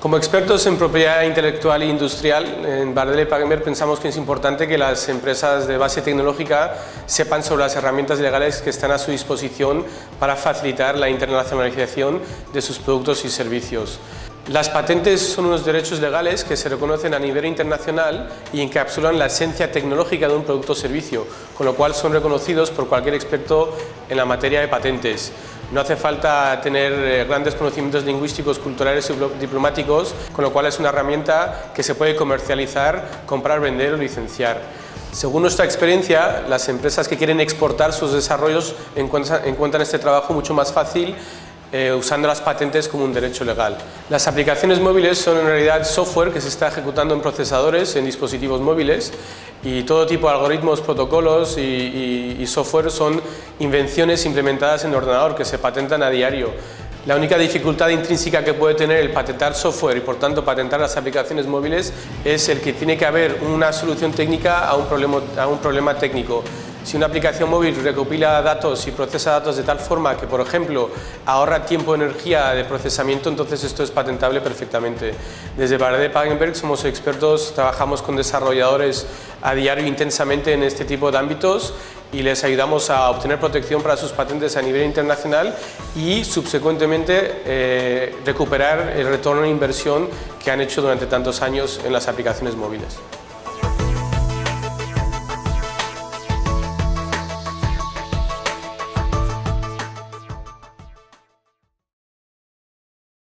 Como expertos en propiedad intelectual e industrial, en Bardella y Pagenberg pensamos que es importante que las empresas de base tecnológica sepan sobre las herramientas legales que están a su disposición para facilitar la internacionalización de sus productos y servicios. Las patentes son unos derechos legales que se reconocen a nivel internacional y encapsulan la esencia tecnológica de un producto o servicio, con lo cual son reconocidos por cualquier experto en la materia de patentes. No hace falta tener grandes conocimientos lingüísticos, culturales y diplomáticos, con lo cual es una herramienta que se puede comercializar, comprar, vender o licenciar. Según nuestra experiencia, las empresas que quieren exportar sus desarrollos encuentran este trabajo mucho más fácil usando las patentes como un derecho legal. Las aplicaciones móviles son en realidad software que se está ejecutando en procesadores, en dispositivos móviles, y todo tipo de algoritmos, protocolos y software son invenciones implementadas en el ordenador que se patentan a diario. La única dificultad intrínseca que puede tener el patentar software y por tanto patentar las aplicaciones móviles es el que tiene que haber una solución técnica a un problema técnico. Si una aplicación móvil recopila datos y procesa datos de tal forma que, por ejemplo, ahorra tiempo y energía de procesamiento, entonces esto es patentable perfectamente. Desde Bardella y Pagenberg somos expertos, trabajamos con desarrolladores a diario intensamente en este tipo de ámbitos y les ayudamos a obtener protección para sus patentes a nivel internacional y, subsecuentemente, recuperar el retorno de inversión que han hecho durante tantos años en las aplicaciones móviles.